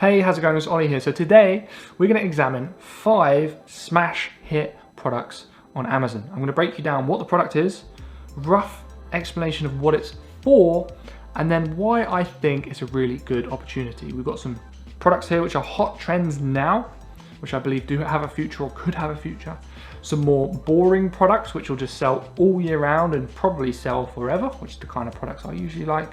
Hey, how's it going? It's Ollie here. So today we're going to examine 5 smash hit products on Amazon. I'm going to break you down what the product is, rough explanation of what it's for, and then why I think it's a really good opportunity. We've got some products here which are hot trends now, which I believe do have a future or could have a future. Some more boring products which will just sell all year round and probably sell forever, which is the kind of products I usually like,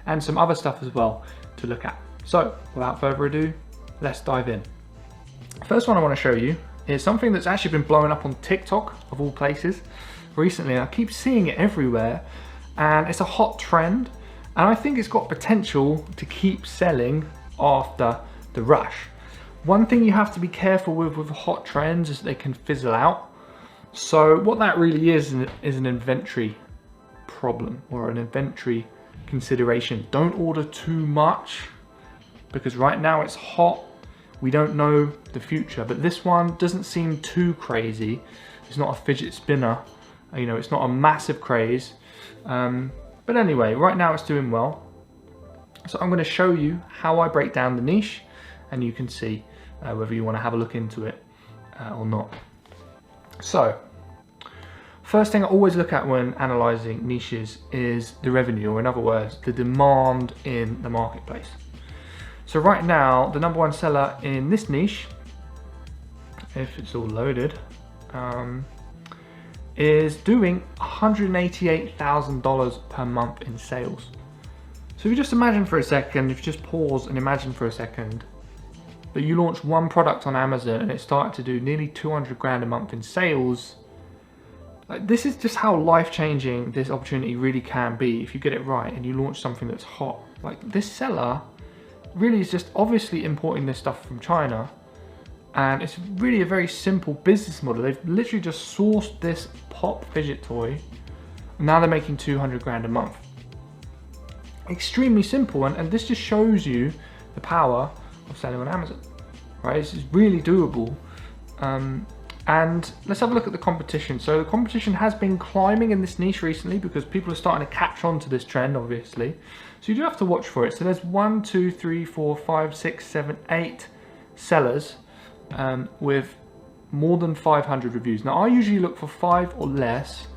and some other stuff as well to look at. So without further ado, let's dive in. First one I want to show you is something that's actually been blowing up on TikTok of all places recently, and I keep seeing it everywhere, and it's a hot trend, and I think it's got potential to keep selling after the rush. One thing you have to be careful with hot trends is they can fizzle out. So what that really is an inventory problem or an inventory consideration. Don't order too much, because right now it's hot, we don't know the future, but this one doesn't seem too crazy. It's not a fidget spinner, you know, it's not a massive craze. But anyway, right now it's doing well. So I'm going to show you how I break down the niche, and you can see whether you want to have a look into it or not. So, first thing I always look at when analysing niches is the revenue, or in other words, the demand in the marketplace. So right now, the #1 seller in this niche, if it's all loaded, is doing $188,000 per month in sales. So if you just imagine for a second, if you just pause and imagine for a second, that you launch one product on Amazon and it started to do nearly 200 grand a month in sales, like, this is just how life-changing this opportunity really can be if you get it right and you launch something that's hot. Like, this seller really is just obviously importing this stuff from China, and it's really a very simple business model. They've literally just sourced this pop fidget toy, and now they're making 200 grand a month. Extremely simple, and this just shows you the power of selling on Amazon, right? This is really doable. And let's have a look at the competition. So the competition has been climbing in this niche recently because people are starting to catch on to this trend, obviously. So you do have to watch for it. So there's 1, 2, 3, 4, 5, 6, 7, 8 sellers with more than 500 reviews. Now I usually look for 5 or less.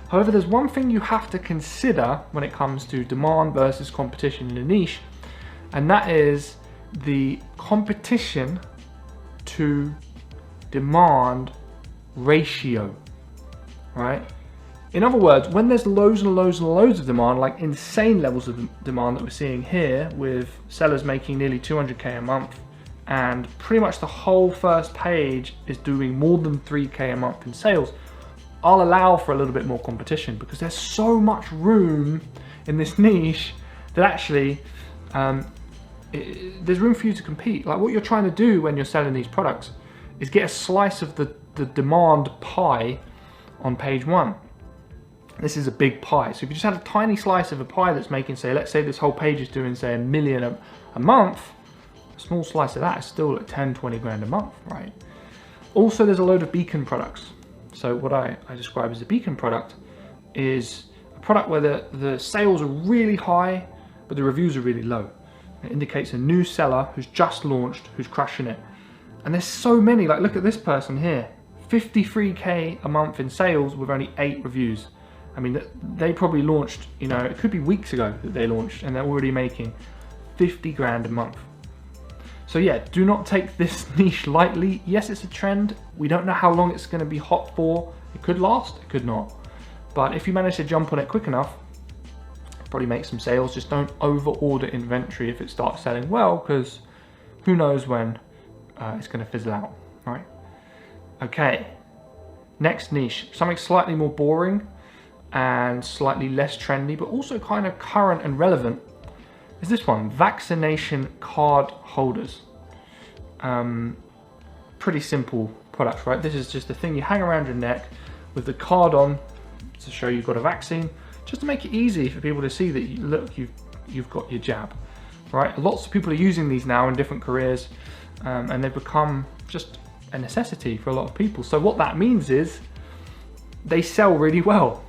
However, there's one thing you have to consider when it comes to demand versus competition in a niche, and that is the competition to demand ratio, right? In other words, when there's loads and loads and loads of demand, like insane levels of demand that we're seeing here with sellers making nearly 200k a month, and pretty much the whole first page is doing more than 3k a month in sales, I'll allow for a little bit more competition because there's so much room in this niche that actually there's room for you to compete. Like, what you're trying to do when you're selling these products is get a slice of the demand pie on page 1. This is a big pie. So if you just had a tiny slice of a pie that's making, say, let's say this whole page is doing, say, $1 million a month, a small slice of that is still at 10, 20 grand a month, right? Also, there's a load of beacon products. So what I describe as a beacon product is a product where the sales are really high, but the reviews are really low. It indicates a new seller who's just launched, who's crushing it. And there's so many, like, look at this person here, 53k a month in sales with only 8 reviews. I mean, they probably launched, you know, it could be weeks ago that they launched, and they're already making 50 grand a month. So yeah, do not take this niche lightly. Yes, it's a trend. We don't know how long it's going to be hot for. It could last, it could not. But if you manage to jump on it quick enough, probably make some sales. Just don't over order inventory if it starts selling well, because who knows when it's going to fizzle out, right? Okay, next niche, something slightly more boring and slightly less trendy, but also kind of current and relevant, is this one, vaccination card holders. Pretty simple product, right? This is just a thing you hang around your neck with the card on to show you've got a vaccine, just to make it easy for people to see that you've got your jab, right? Lots of people are using these now in different careers, and they've become just a necessity for a lot of people. So what that means is they sell really well,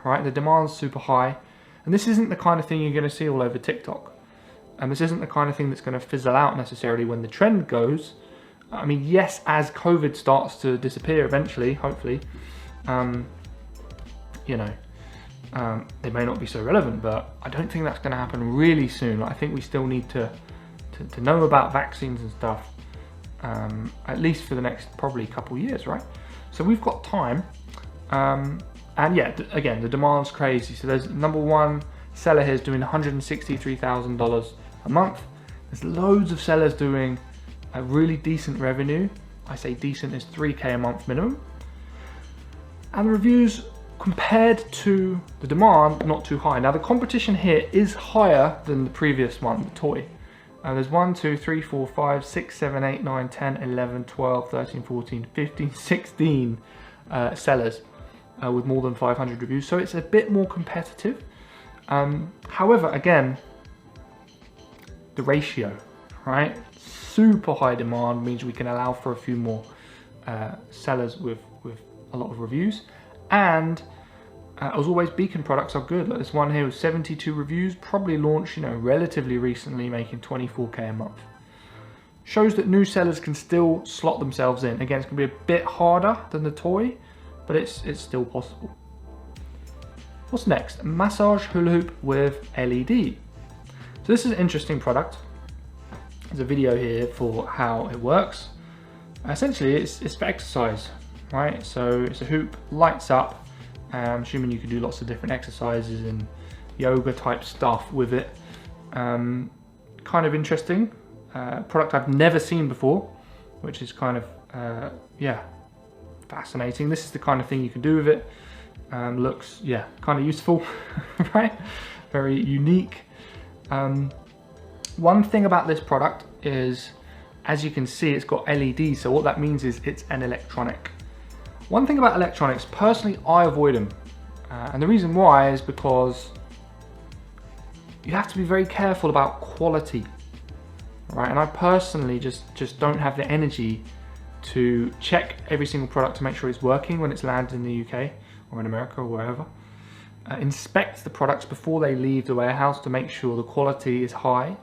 right? The demand's super high, and this isn't the kind of thing you're going to see all over TikTok. and this isn't the kind of thing that's going to fizzle out necessarily when the trend goes. I mean, yes, as COVID starts to disappear eventually, hopefully, you know, they may not be so relevant, but I don't think that's going to happen really soon. I think we still need to know about vaccines and stuff, at least for the next probably couple years, right? So we've got time, and yeah, again, the demand's crazy. So there's number one seller here is doing $163,000 a month. There's loads of sellers doing a really decent revenue. I say decent is 3K a month minimum. And the reviews compared to the demand, not too high. Now the competition here is higher than the previous one, the toy. There's 1, 2, 3, 4, 5, 6, 7, 8, 9, 10, 11, 12, 13, 14, 15, 16 sellers with more than 500 reviews. So it's a bit more competitive. However, again, the ratio, right? Super high demand means we can allow for a few more sellers with a lot of reviews. And as always, beacon products are good. Like this one here with 72 reviews, probably launched, you know, relatively recently, making 24K a month. Shows that new sellers can still slot themselves in. Again, it's gonna be a bit harder than the toy, but it's still possible. What's next? Massage hula hoop with LED. So this is an interesting product. There's a video here for how it works. Essentially, it's for exercise, right? So it's a hoop, lights up. I'm assuming you can do lots of different exercises and yoga type stuff with it. Kind of interesting. Product I've never seen before, which is kind of, yeah, fascinating. This is the kind of thing you can do with it. Looks, yeah, kind of useful, right? Very unique. One thing about this product is, as you can see, it's got LEDs. So what that means is it's an electronic. One thing about electronics, personally, I avoid them. And the reason why is because you have to be very careful about quality, right? And I personally just don't have the energy to check every single product to make sure it's working when it's landed in the UK or in America or wherever. Inspect the products before they leave the warehouse to make sure the quality is high.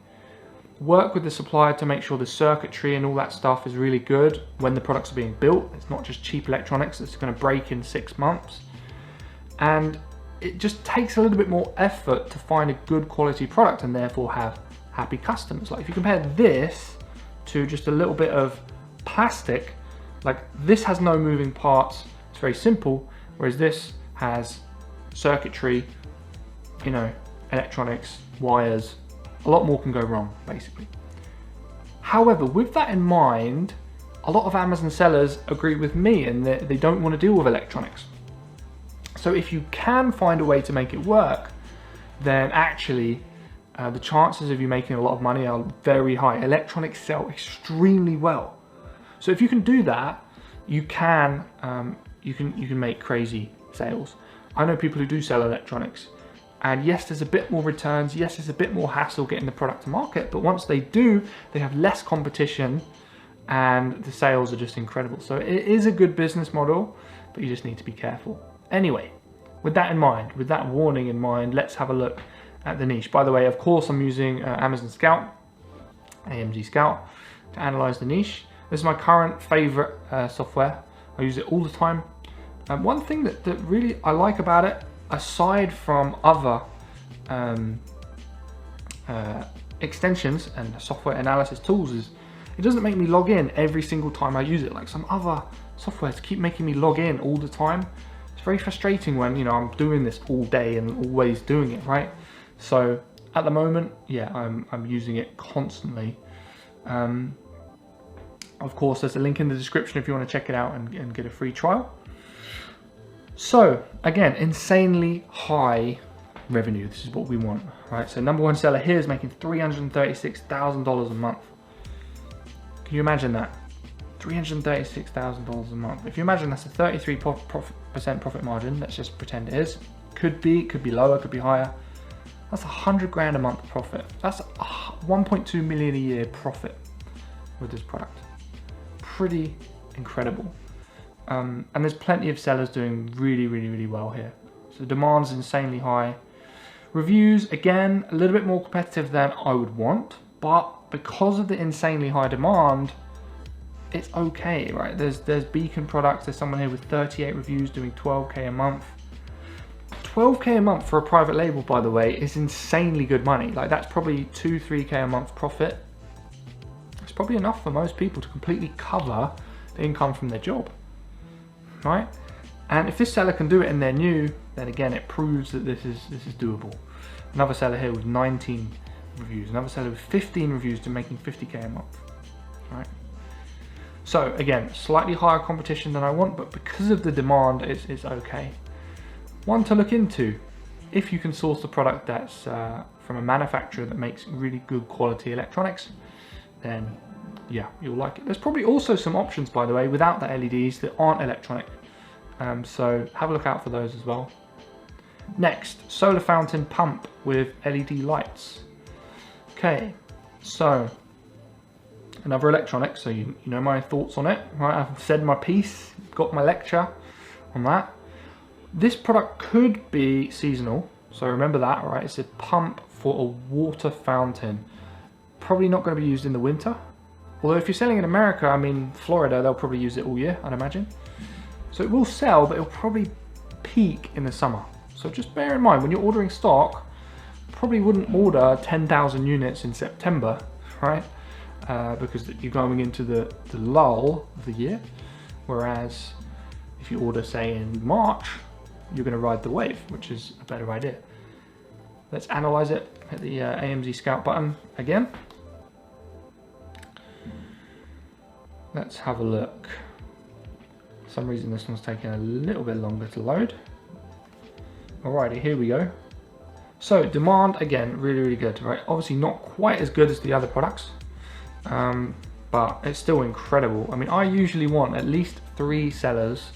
Work with the supplier to make sure the circuitry and all that stuff is really good when the products are being built. It's not just cheap electronics that's going to break in 6 months. And it just takes a little bit more effort to find a good quality product and therefore have happy customers. Like if you compare this to just a little bit of plastic, like this has no moving parts, it's very simple, whereas this has circuitry, you know, electronics, wires, a lot more can go wrong, basically. However, with that in mind, a lot of Amazon sellers agree with me and they don't want to deal with electronics. So if you can find a way to make it work, then actually the chances of you making a lot of money are very high. Electronics sell extremely well. So if you can do that, you can make crazy sales. I know people who do sell electronics. And yes, there's a bit more returns. Yes, there's a bit more hassle getting the product to market. But once they do, they have less competition and the sales are just incredible. So it is a good business model, but you just need to be careful. Anyway, with that in mind, with that warning in mind, let's have a look at the niche. By the way, of course, I'm using AMZScout, AMZScout, to analyze the niche. This is my current favorite software. I use it all the time. And one thing that really I like about it, aside from other extensions and software analysis tools, is it doesn't make me log in every single time I use it, like some other softwares keep making me log in all the time. It's very frustrating when, you know, I'm doing this all day and always doing it, right? So at the moment, yeah, I'm using it constantly. Of course, there's a link in the description if you want to check it out and get a free trial. So again, insanely high revenue. This is what we want, right? So number one seller here is making $336,000 a month. Can you imagine that? $336,000 a month. If you imagine that's a 33% profit margin, let's just pretend it is. Could be lower, could be higher. That's 100 grand a month profit. That's 1.2 million a year profit with this product. Pretty incredible. And there's plenty of sellers doing really well here. So demand's insanely high. Reviews, again, a little bit more competitive than I would want, but because of the insanely high demand, it's okay, right? There's Beacon products. There's someone here with 38 reviews doing 12K a month. 12K a month for a private label, by the way, is insanely good money. Like, that's probably 2-3K a month profit. It's probably enough for most people to completely cover the income from their job, right? And if this seller can do it and they're new, then again, it proves that this is doable. Another seller here with 19 reviews. Another seller with 15 reviews to making 50K a month, right? So again, slightly higher competition than I want, but because of the demand, it's okay. One to look into, if you can source the product that's from a manufacturer that makes really good quality electronics, then yeah, you'll like it. There's probably also some options, by the way, without the LEDs that aren't electronic. So have a look out for those as well. Next, solar fountain pump with LED lights. Okay, so another electronic, so you know my thoughts on it, right? I've said my piece, got my lecture on that. This product could be seasonal, so remember that, right? It's a pump for a water fountain. Probably not going to be used in the winter. Although if you're selling in America, I mean Florida, they'll probably use it all year, I'd imagine. So it will sell, but it'll probably peak in the summer. So just bear in mind, when you're ordering stock, probably wouldn't order 10,000 units in September, right? Because you're going into the lull of the year. Whereas if you order, say, in March, you're going to ride the wave, which is a better idea. Let's analyze it. Hit the AMZScout button again. Let's have a look. For some reason this one's taking a little bit longer to load. Alrighty, here we go. So demand, again, really good, right? Obviously not quite as good as the other products, but it's still incredible. I mean, I usually want at least 3 sellers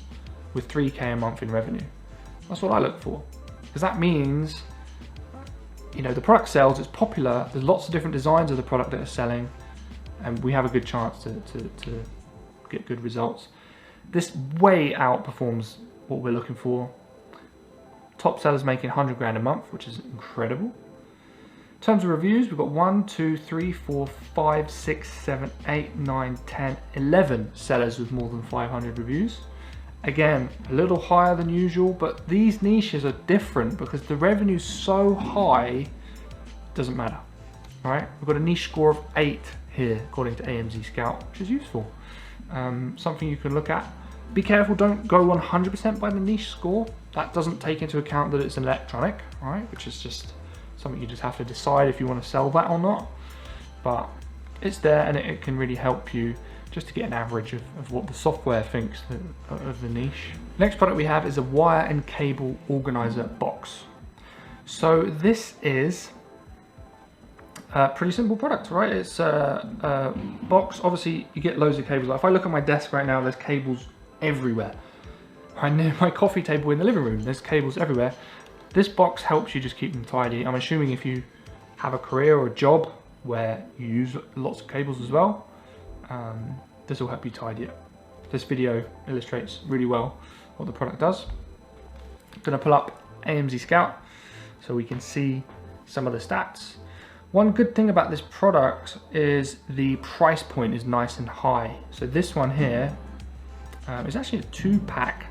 with 3K a month in revenue. That's what I look for, because that means, you know, the product sells, it's popular, there's lots of different designs of the product that are selling, and we have a good chance to get good results. This way outperforms what we're looking for. Top sellers making 100 grand a month, which is incredible. In terms of reviews, we've got 1, 2, 3, 4, 5, 6, 7, 8, 9, 10, 11 sellers with more than 500 reviews. Again, a little higher than usual, but these niches are different because the revenue's so high, doesn't matter, right? We've got a niche score of 8 here, according to AMZScout, which is useful. Something you can look at. Be careful, don't go 100% by the niche score. That doesn't take into account that it's an electronic, right? Which is just something you just have to decide if you want to sell that or not. But it's there, and it can really help you just to get an average of what the software thinks of the niche. Next product we have is a wire and cable organizer box. So this is a pretty simple product, right? It's a box. Obviously you get loads of cables. Like if I look at my desk right now, there's cables everywhere. Right near my coffee table in the living room, there's cables everywhere. This box helps you just keep them tidy. I'm assuming if you have a career or a job where you use lots of cables as well, this will help you tidy it. This video illustrates really well what the product does. I'm going to pull up AMZScout so we can see some of the stats. One good thing about this product is the price point is nice and high. So this one here is actually a 2-pack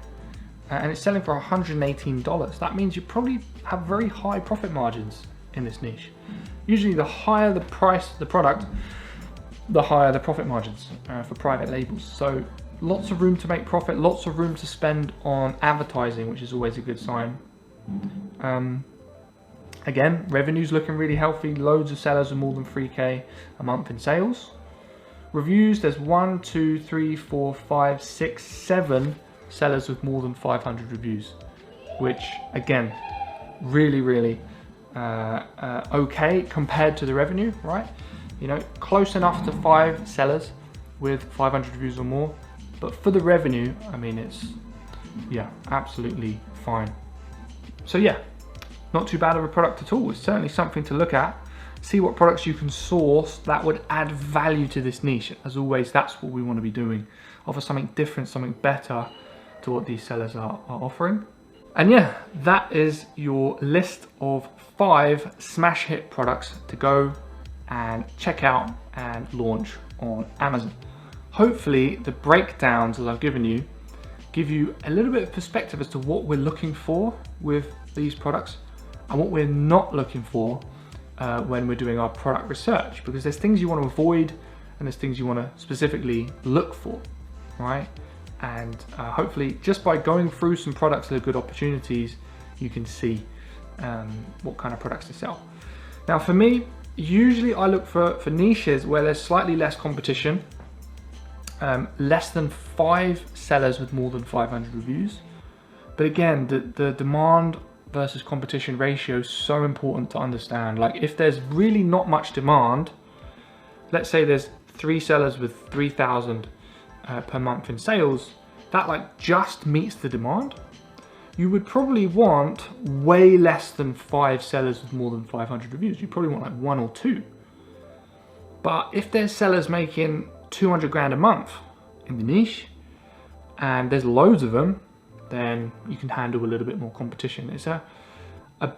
and it's selling for $118. That means you probably have very high profit margins in this niche. Usually the higher the price of the product, the higher the profit margins for private labels. So lots of room to make profit, lots of room to spend on advertising, which is always a good sign. Again, revenue's looking really healthy, loads of sellers with more than 3K a month in sales. Reviews, there's 1, 2, 3, 4, 5, 6, 7 sellers with more than 500 reviews, which again, really okay compared to the revenue, right? You know, close enough to 5 sellers with 500 reviews or more, but for the revenue, I mean, it's, yeah, absolutely fine. So yeah, not too bad of a product at all. It's certainly something to look at. See what products you can source that would add value to this niche. As always, that's what we want to be doing. Offer something different, something better to what these sellers are offering. And yeah, that is your list of 5 smash hit products to go and check out and launch on Amazon. Hopefully the breakdowns that I've given you give you a little bit of perspective as to what we're looking for with these products and what we're not looking for when we're doing our product research, because there's things you want to avoid and there's things you want to specifically look for, right? And hopefully just by going through some products that are good opportunities, you can see what kind of products to sell. Now for me, usually I look for niches where there's slightly less competition, less than 5 sellers with more than 500 reviews. But again, the demand versus competition ratio is so important to understand. Like if there's really not much demand, let's say there's 3 sellers with 3,000 per month in sales, that like just meets the demand. You would probably want way less than 5 sellers with more than 500 reviews. You probably want like 1 or 2. But if there's sellers making 200 grand a month in the niche and there's loads of them, then you can handle a little bit more competition. It's a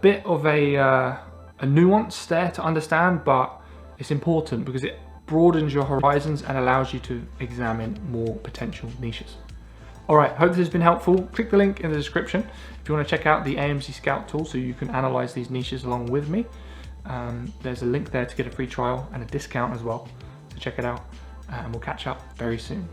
bit of a nuance there to understand, but it's important because it broadens your horizons and allows you to examine more potential niches. All right, hope this has been helpful. Click the link in the description if you want to check out the AMZScout tool so you can analyze these niches along with me. There's a link there to get a free trial and a discount as well, so check it out, and we'll catch up very soon.